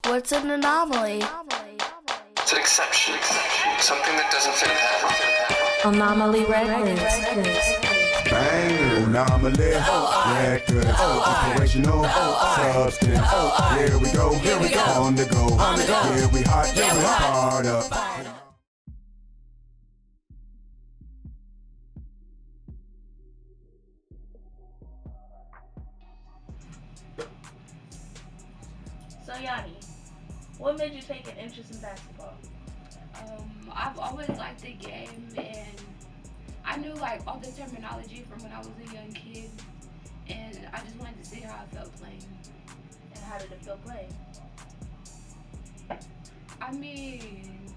What's an anomaly? It's an exception. Something that doesn't fit a pattern. O-Nomal-E records. Bang, anomaly, records, operational, substance. Here we go, on the go, here we hot, hard up. So Yahni, what made you take an interest in basketball? I've always liked the game, and I knew like all the terminology from when I was a young kid, and I just wanted to see how I felt playing. And how did it feel playing? I mean,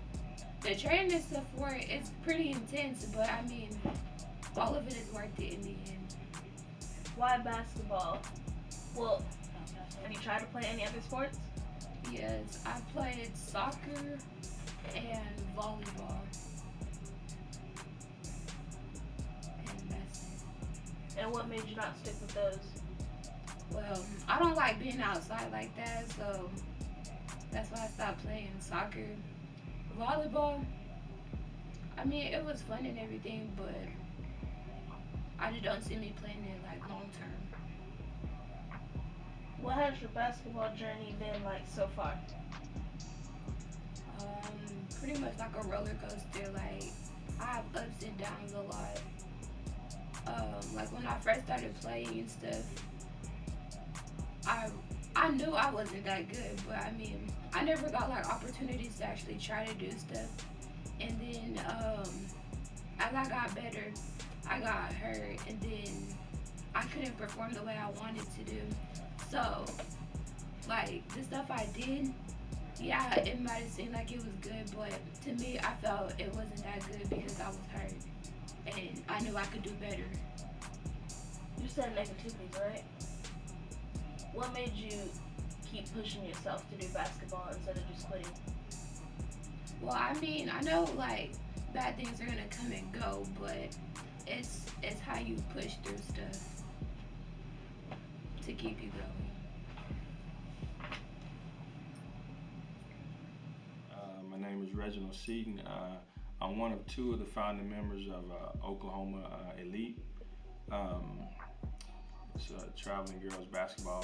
the training and stuff for it is pretty intense, but I mean, all of it is worth it in the end. Why basketball? Well, have you tried to play any other sports? Yes, I played soccer and volleyball. And that's it. And what made you not stick with those? Well, I don't like being outside like that, so that's why I stopped playing soccer. Volleyball, I mean, it was fun and everything, but I just don't see me playing it like long term. What has your basketball journey been like so far? Pretty much like a roller coaster. Like, I have ups and downs a lot. Like when I first started playing and stuff, I knew I wasn't that good, but I mean, I never got like opportunities to actually try to do stuff. And then as I got better, I got hurt, and then I couldn't perform the way I wanted to do. So, like, the stuff I did, yeah, it might have seemed like it was good, but to me, I felt it wasn't that good because I was hurt, and I knew I could do better. You said negativities, right? What made you keep pushing yourself to do basketball instead of just quitting? Well, I mean, I know, like, bad things are gonna come and go, but it's how you push through stuff to keep you going. My name is Reginald Seaton. I'm one of two of the founding members of O-Nomal-E. It's a traveling girls basketball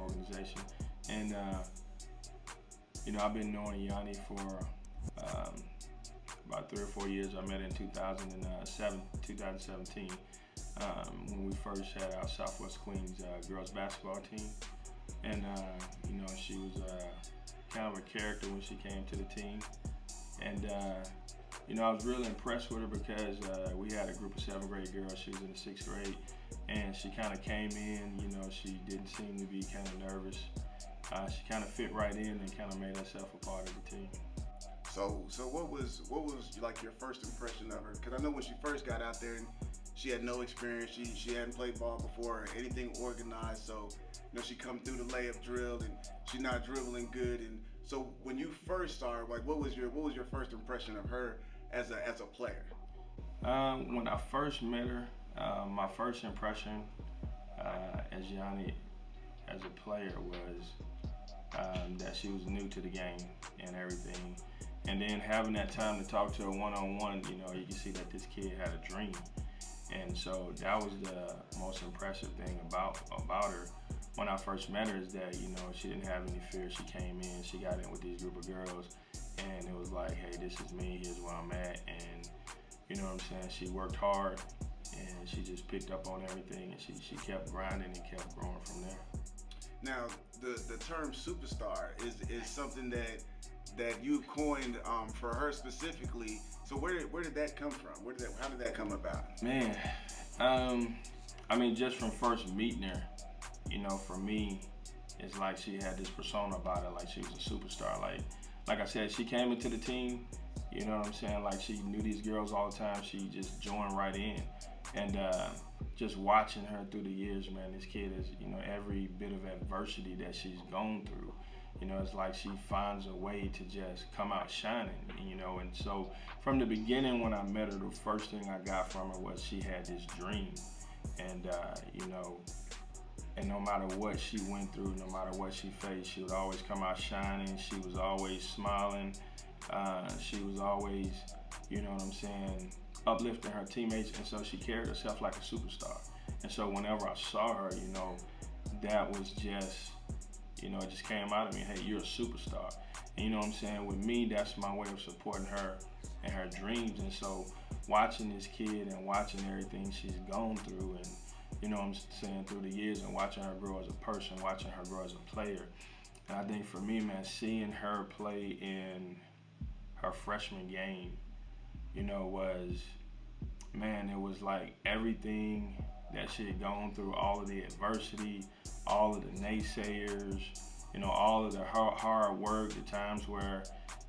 organization. And, you know, I've been knowing Yahni for about 3 or 4 years. I met her in 2017, when we first had our Southwest Queens girls basketball team. And, you know, she was kind of a character when she came to the team. And, you know, I was really impressed with her because we had a group of 7th grade girls. She was in the 6th grade, and she kind of came in, you know, she didn't seem to be kind of nervous. She kind of fit right in and kind of made herself a part of the team. So what was like your first impression of her? Because I know when she first got out there, she had no experience. She hadn't played ball before or anything organized. So, you know, she come through the layup drill and she's not dribbling good. And so when you first saw her, like, what was your first impression of her as a player? When I first met her, my first impression as Yahni as a player was that she was new to the game and everything. And then having that time to talk to her one-on-one, you know, you can see that this kid had a dream. And so that was the most impressive thing about her when I first met her, is that, you know, she didn't have any fear. She came in, she got in with these group of girls, and it was like, hey, this is me, here's where I'm at. And you know what I'm saying? She worked hard, and she just picked up on everything, and she kept grinding and kept growing from there. Now, the term superstar is something that you coined for her specifically. So where did that come from? How did that come about? Man, I mean, just from first meeting her, you know, for me, it's like she had this persona about her, like she was a superstar. Like I said, she came into the team, you know what I'm saying? Like, she knew these girls all the time. She just joined right in. And just watching her through the years, man, this kid is, you know, every bit of adversity that she's gone through, you know, it's like she finds a way to just come out shining, you know. And so from the beginning, when I met her, the first thing I got from her was she had this dream. And, you know, And no matter what she went through, no matter what she faced, she would always come out shining. She was always smiling. She was always, you know what I'm saying, uplifting her teammates. And so she carried herself like a superstar. And so whenever I saw her, you know, that was just, you know, it just came out of me, hey, you're a superstar. And you know what I'm saying? With me, that's my way of supporting her and her dreams. And so watching this kid and watching everything she's gone through, and you know what I'm saying, through the years, and watching her grow as a person, watching her grow as a player. And I think for me, man, seeing her play in her freshman game, you know, was, man, it was like everything that she had gone through, all of the adversity, all of the naysayers, you know, all of the hard work, the times where,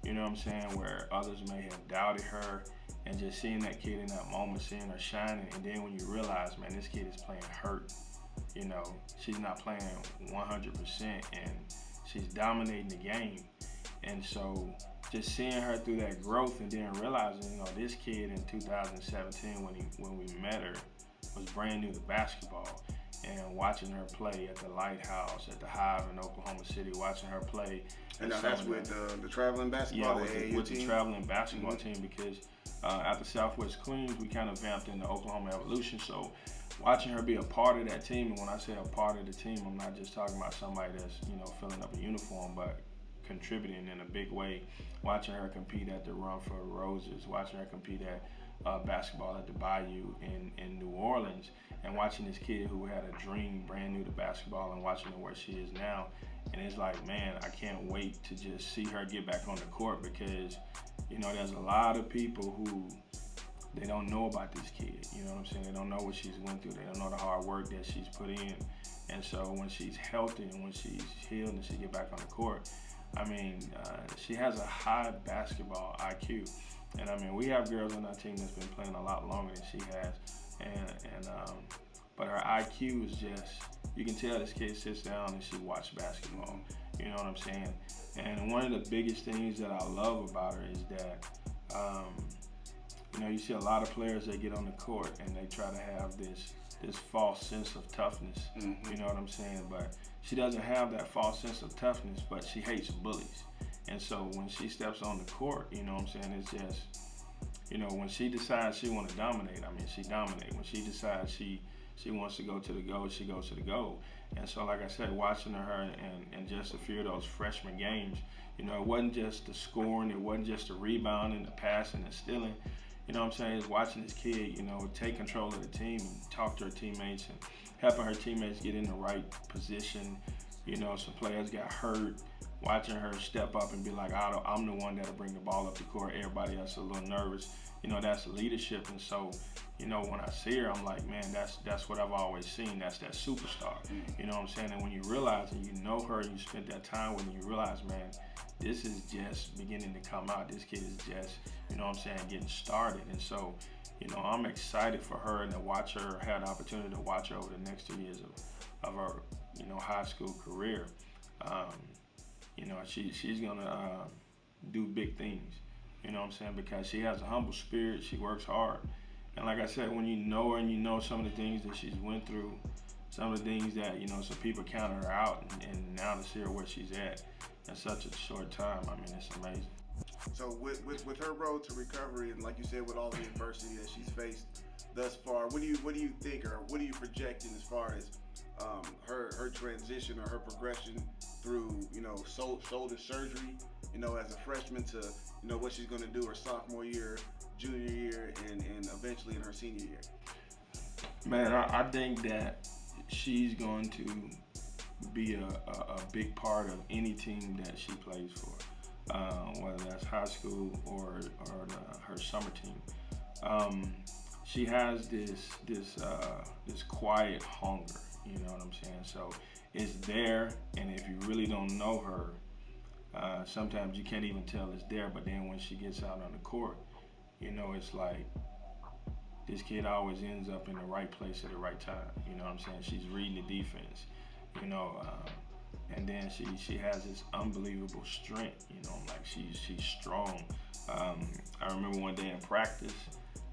you know what I'm saying, where others may have doubted her, and just seeing that kid in that moment, seeing her shining. And then when you realize, man, this kid is playing hurt, you know, she's not playing 100%, and she's dominating the game. And so just seeing her through that growth, and then realizing, you know, this kid in 2017, when we met her, was brand new to basketball. And watching her play at the Lighthouse, at the Hive in Oklahoma City, watching her play. And now that's with the traveling basketball, yeah, with the traveling basketball team, because after Southwest Queens, we kind of vamped into Oklahoma Evolution. So watching her be a part of that team, and when I say a part of the team, I'm not just talking about somebody that's, you know, filling up a uniform, but contributing in a big way. Watching her compete at the Run for Roses, watching her compete at basketball at the Bayou in New Orleans, and watching this kid who had a dream, brand new to basketball, and watching her where she is now. And it's like, man, I can't wait to just see her get back on the court, because, you know, there's a lot of people who, they don't know about this kid. You know what I'm saying? They don't know what she's went through. They don't know the hard work that she's put in. And so when she's healthy and when she's healed and she get back on the court, I mean, she has a high basketball IQ. And I mean, we have girls on our team that's been playing a lot longer than she has. But her IQ is just, you can tell this kid sits down and she watches basketball. You know what I'm saying? And one of the biggest things that I love about her is that, you know, you see a lot of players that get on the court and they try to have this false sense of toughness. You know what I'm saying? But she doesn't have that false sense of toughness, but she hates bullies. And so when she steps on the court, you know what I'm saying, it's just, you know, when she decides she wants to dominate, I mean, she dominates. When she decides she wants to go to the goal, she goes to the goal. And so, like I said, watching her and just a few of those freshman games, you know, it wasn't just the scoring, it wasn't just the rebounding, the passing, the stealing. You know what I'm saying? It's watching this kid, you know, take control of the team and talk to her teammates and helping her teammates get in the right position. You know, some players got hurt. Watching her step up and be like, I'm the one that'll bring the ball up the court. Everybody else is a little nervous. You know, that's leadership. And so, you know, when I see her, I'm like, man, that's what I've always seen. That's that superstar. You know what I'm saying? And when you realize and you know her, you spent that time with her, you realize, man, this is just beginning to come out. This kid is just, you know what I'm saying, getting started. And so, you know, I'm excited for her and to watch her, have the opportunity to watch her over the next 2 years of her, you know, high school career. You know, she's gonna do big things, you know what I'm saying, because she has a humble spirit, she works hard. And like I said, when you know her and you know some of the things that she's went through, some of the things that, you know, some people counted her out, and now to see her where she's at in such a short time, I mean, it's amazing. So with her road to recovery, and like you said, with all the adversity that she's faced thus far, what do you think, or what are you projecting as far as her transition or her progression through, you know, shoulder surgery, you know, as a freshman, to, you know, what she's going to do her sophomore year, junior year, and eventually in her senior year? Man, I think that she's going to be a big part of any team that she plays for, whether that's high school or her summer team. She has this quiet hunger. You know what I'm saying? So it's there, and if you really don't know her, sometimes you can't even tell it's there. But then when she gets out on the court, you know, it's like this kid always ends up in the right place at the right time. You know what I'm saying? She's reading the defense, you know, and then she has this unbelievable strength. You know, like she's strong. I remember one day in practice,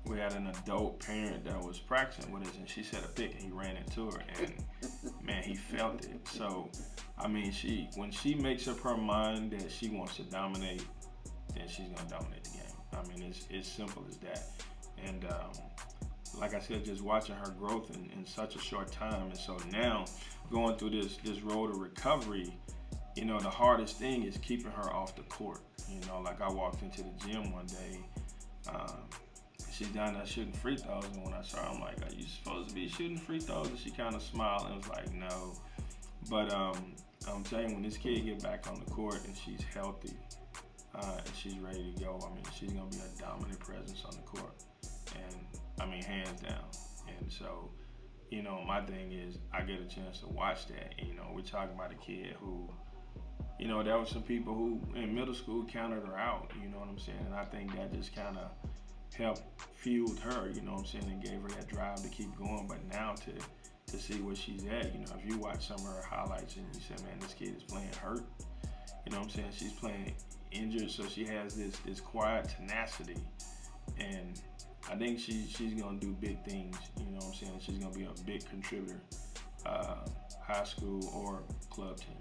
we had an adult parent that was practicing with us, and she set a pick, and he ran into her, and man, he felt it. So, I mean, when she makes up her mind that she wants to dominate, then she's gonna dominate the game. I mean, it's simple as that. And like I said, just watching her growth in such a short time, and so now going through this road of recovery, you know, the hardest thing is keeping her off the court. You know, like I walked into the gym one day. She's down there shooting free throws, and when I saw her, I'm like, "Are you supposed to be shooting free throws?" And she kind of smiled and was like, "No." But I'm telling you, when this kid get back on the court and she's healthy and she's ready to go, I mean, she's gonna be a dominant presence on the court, and I mean, hands down. And so, you know, my thing is, I get a chance to watch that. And, you know, we're talking about a kid who, you know, there were some people who in middle school counted her out. You know what I'm saying? And I think that just kind of helped fueled her, you know what I'm saying, and gave her that drive to keep going. But now to see where she's at, you know, if you watch some of her highlights and you say, man, this kid is playing hurt, you know what I'm saying, she's playing injured, so she has this quiet tenacity, and I think she's gonna do big things, you know what I'm saying, she's gonna be a big contributor, high school or club team.